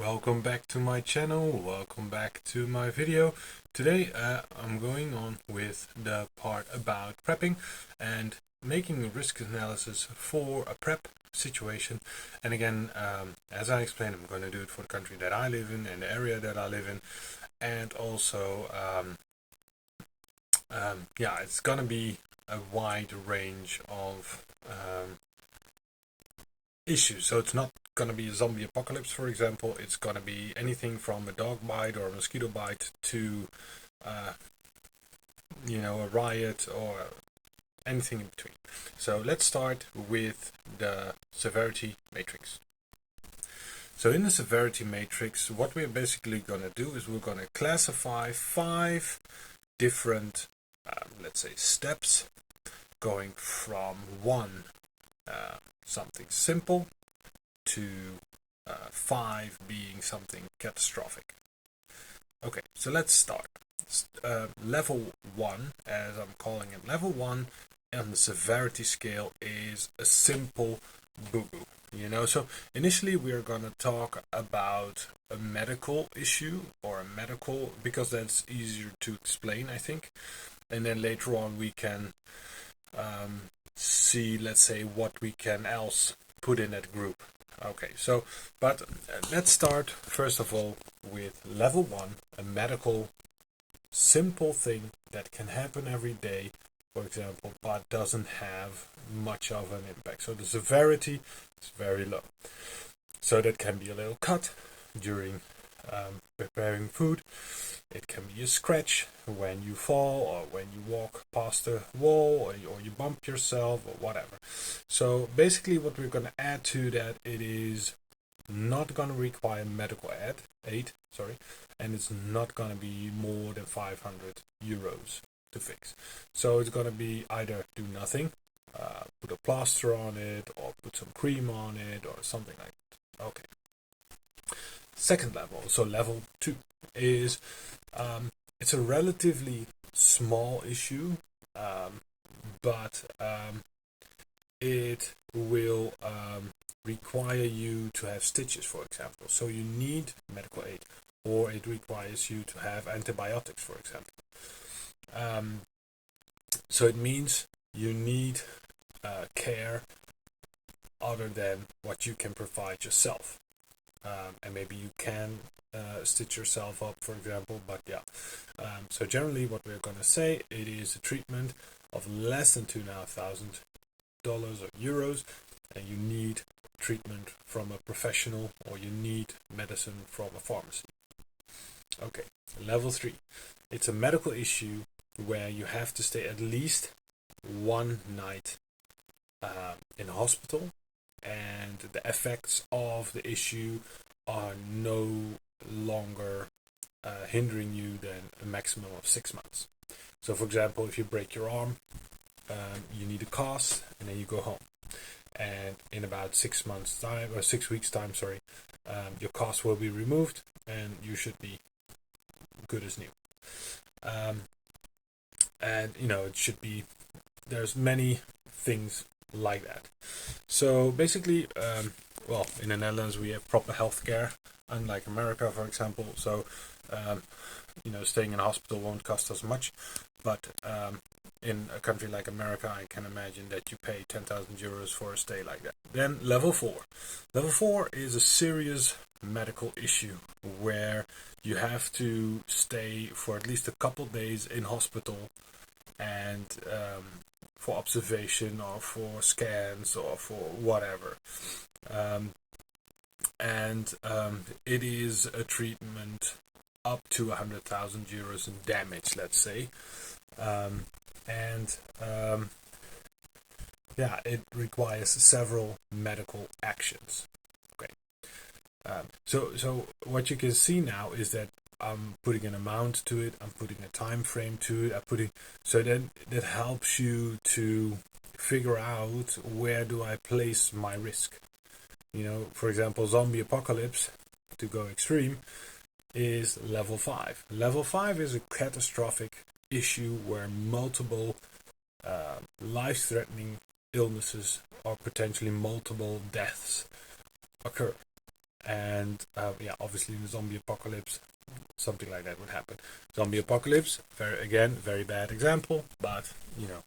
Welcome back to my channel, welcome back to my video. Today I'm going on with the part about prepping and making a risk analysis for a prep situation. And again, as I explained, I'm going to do it for the country that I live in and the area that I live in. And also, yeah, it's going to be a wide range of issues. So it's not going to be a zombie apocalypse, for example. It's going to be anything from a dog bite or a mosquito bite to, a riot or anything in between. So let's start with the severity matrix. So in the severity matrix, what we're basically going to do is we're going to classify 5 different, let's say, steps, going from 1, something simple, to 5 being something catastrophic. Okay, so let's start. Level 1, as I'm calling it, level 1 on the severity scale is a simple boo-boo. So initially we're going to talk about a medical issue or a medical, because that's easier to explain, I think. And then later on we can see, let's say, what we can else put in that group. Okay, so, but let's start first of all with level 1, a medical simple thing that can happen every day, for example, but doesn't have much of an impact. So the severity is very low. So that can be a little cut during preparing food. It can be a scratch when you fall or when you walk past a wall or you bump yourself or whatever. So basically what we're going to add to that, it is not going to require medical aid, and it's not going to be more than 500 euros to fix. So it's going to be either do nothing, put a plaster on it or put some cream on it or something like that. Okay. Second level, so level 2 is it's a relatively small issue, but it will require you to have stitches, for example. So you need medical aid, or it requires you to have antibiotics, for example. So it means you need care other than what you can provide yourself. And maybe you can stitch yourself up, for example, but yeah. So generally what we're going to say, it is a treatment of less than $2,500 or euros, and you need treatment from a professional or you need medicine from a pharmacy. Okay, level 3. It's a medical issue where you have to stay at least 1 night in a hospital, and the effects of the issue are no longer hindering you than a maximum of 6 months. So for example, if you break your arm, you need a cast and then you go home. And in about 6 months time, or 6 weeks time, your cast will be removed and you should be good as new. And it should be, there's many things like that. So basically, in the Netherlands we have proper healthcare, unlike America, for example. So staying in a hospital won't cost us much, but in a country like America, I can imagine that you pay 10,000 euros for a stay like that. Then level 4. Level 4 is a serious medical issue where you have to stay for at least a couple days in hospital and for observation or for scans or for whatever. It is a treatment up to 100,000 euros in damage, let's say. It requires several medical actions. Okay. So what you can see now is that I'm putting an amount to it, I'm putting a time frame to it, so then that helps you to figure out where do I place my risk. For example, zombie apocalypse, to go extreme, is level 5. Level 5 is a catastrophic issue where multiple life-threatening illnesses or potentially multiple deaths occur. And And yeah, obviously in the zombie apocalypse, something like that would happen. Zombie apocalypse, very bad example, but you know,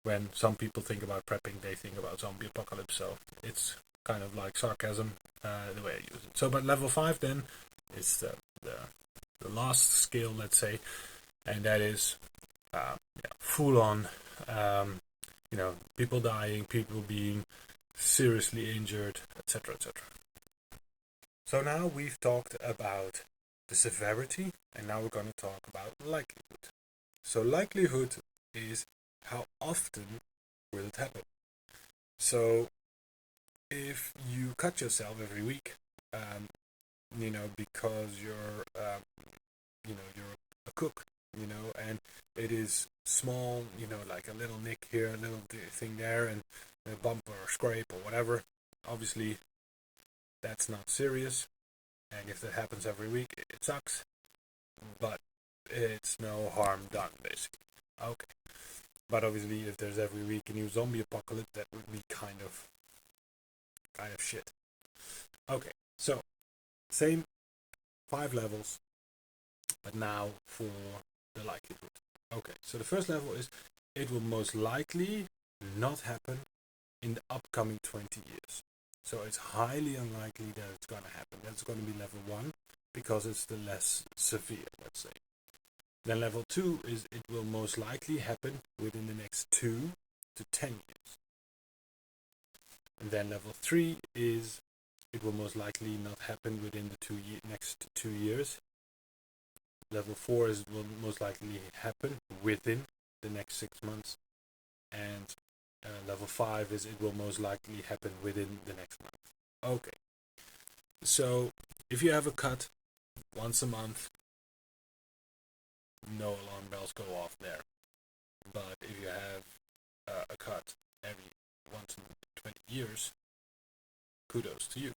when some people think about prepping, they think about zombie apocalypse. So it's kind of like sarcasm, the way I use it. So, but level 5 then is the last skill, let's say, and that is yeah, full on, people dying, people being seriously injured, etc., etc. So now we've talked about the severity, and now we're going to talk about likelihood. So likelihood is how often will it happen. So if you cut yourself every week, because you're a cook, and it is small, like a little nick here, a little thing there, and a bump or scrape or whatever. Obviously, that's not serious, and if that happens every week, it sucks, but it's no harm done, basically. Okay. But obviously, if there's every week a new zombie apocalypse, that would be kind of shit. Okay, so same 5 levels, but now for the likelihood. Okay, so the first level is it will most likely not happen in the upcoming 20 years. So it's highly unlikely that it's going to happen. That's going to be level 1 because it's the less severe, let's say. Then level 2 is it will most likely happen within the next 2 to 10 years. And then level 3 is it will most likely not happen within the next 2 years. Level 4 is it will most likely happen within the next 6 months. And level 5 is it will most likely happen within the next month. Okay. So if you have a cut once a month, no alarm bells go off there. But if you have a cut every once in 20 years, kudos to you.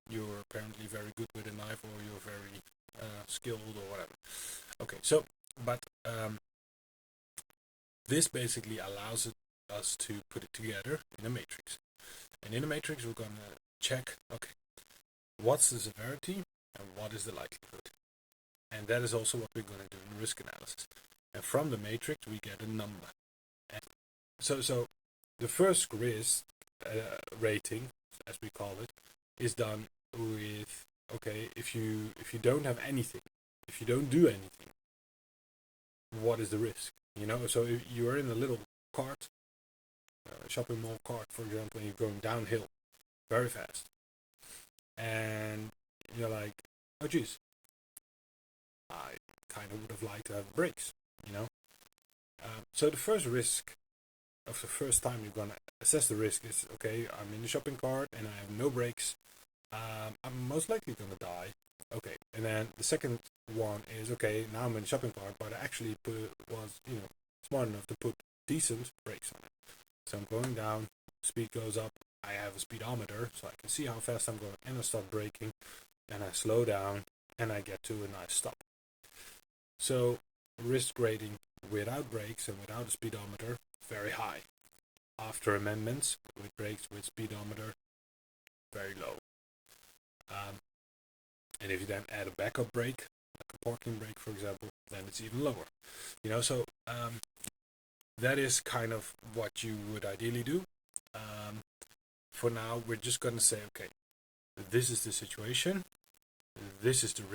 You're apparently very good with a knife, or you're very skilled, or whatever. Okay, so, but this basically allows us to put it together in a matrix. And in a matrix, we're going to check, okay, what's the severity and what is the likelihood? And that is also what we're going to do in risk analysis. And from the matrix, we get a number. And so the first risk rating, as we call it, is done with, okay, if you don't have anything, if you don't do anything, what is the risk? So if you are in a little cart, a shopping mall cart, for example, and you're going downhill very fast, and you're like, oh geez, I kind of would have liked to have brakes, So the first risk of the first time you're going to assess the risk is, okay, I'm in the shopping cart and I have no brakes. I'm most likely going to die. Okay, and then the second one is, okay, now I'm in the shopping cart, but I actually was smart enough to put decent brakes on it. So I'm going down, speed goes up, I have a speedometer, so I can see how fast I'm going, and I start braking, and I slow down, and I get to a nice stop. So risk rating without brakes and without a speedometer, very high. After amendments, with brakes, with speedometer, very low. And if you then add a backup brake, like a parking brake, for example, then it's even lower. So that is kind of what you would ideally do. For now, we're just going to say, okay, this is the situation, this is the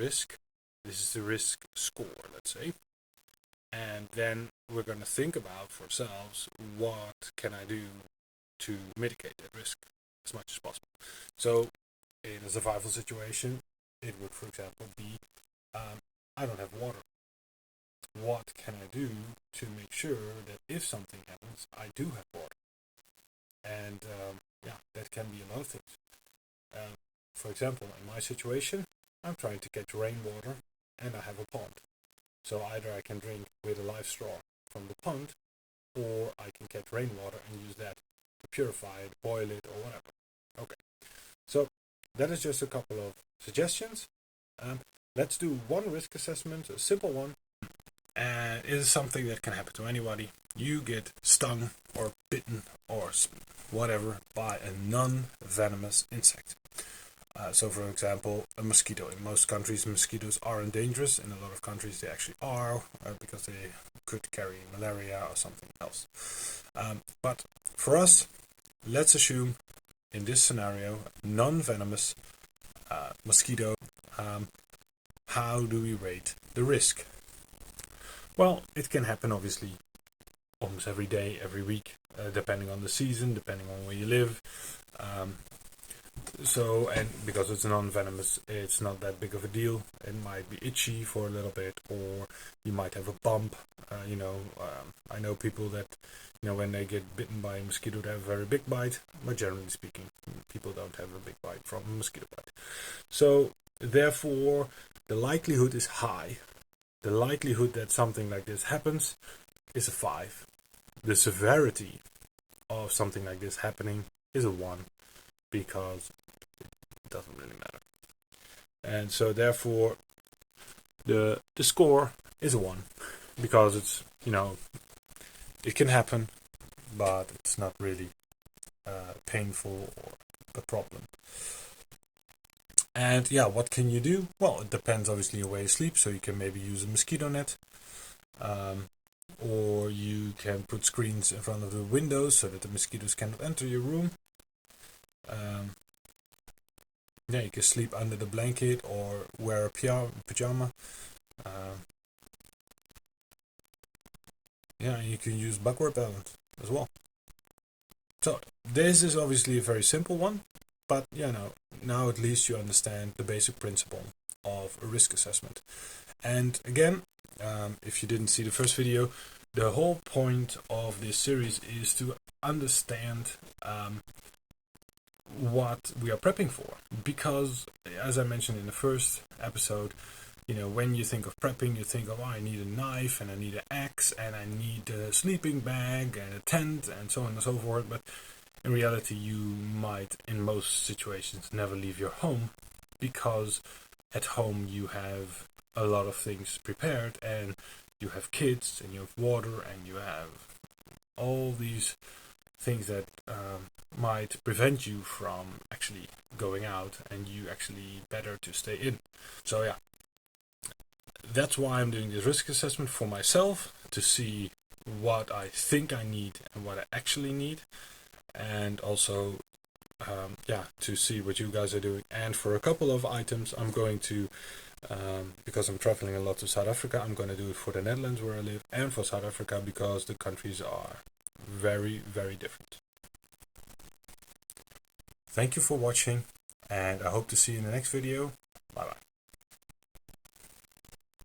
risk score, let's say. And then we're going to think about for ourselves, what can I do to mitigate that risk as much as possible. So in a survival situation, it would, for example, be, I don't have water. What can I do to make sure that if something happens, I do have water? And that can be a lot of things. For example, in my situation, I'm trying to catch rainwater and I have a pond. So either I can drink with a live straw from the pond, or I can catch rainwater and use that to purify it, boil it, or whatever. Okay, so that is just a couple of suggestions. Let's do one risk assessment, a simple one. And it is something that can happen to anybody. You get stung or bitten or whatever by a non-venomous insect. So for example, a mosquito. In most countries mosquitoes aren't dangerous. In a lot of countries they actually are, because they could carry malaria or something else. But for us, let's assume in this scenario, non-venomous mosquito. How do we rate the risk? Well, it can happen obviously almost every day, every week, depending on the season, depending on where you live. And because it's non-venomous, it's not that big of a deal. It might be itchy for a little bit, or you might have a bump. I know people that, when they get bitten by a mosquito, they have a very big bite. But generally speaking, people don't have a big bite from a mosquito bite. So therefore, the likelihood is high. The likelihood that something like this happens is a 5. The severity of something like this happening is a 1, because it doesn't really matter. And so therefore the score is a 1, because it's, it can happen, but it's not really painful or a problem. And yeah, what can you do? Well, it depends obviously on where you sleep, so you can maybe use a mosquito net. Or you can put screens in front of the windows so that the mosquitoes cannot enter your room. You can sleep under the blanket or wear a pajama. You can use bug repellent as well. So this is obviously a very simple one, but now at least you understand the basic principle of a risk assessment. And again, if you didn't see the first video, the whole point of this series is to understand what we are prepping for. Because, as I mentioned in the first episode, when you think of prepping, you think of, I need a knife, and I need an axe, and I need a sleeping bag, and a tent, and so on and so forth. But in reality, you might, in most situations, never leave your home, because at home you have a lot of things prepared, and you have kids, and you have water, and you have all these things that might prevent you from actually going out, and you actually better to stay in. So yeah, that's why I'm doing this risk assessment for myself, to see what I think I need and what I actually need, and also to see what you guys are doing. And for a couple of items, I'm going to, because I'm traveling a lot to South Africa, I'm going to do it for the Netherlands where I live, and for South Africa, because the countries are very, very different. Thank you for watching, and I hope to see you in the next video. Bye bye.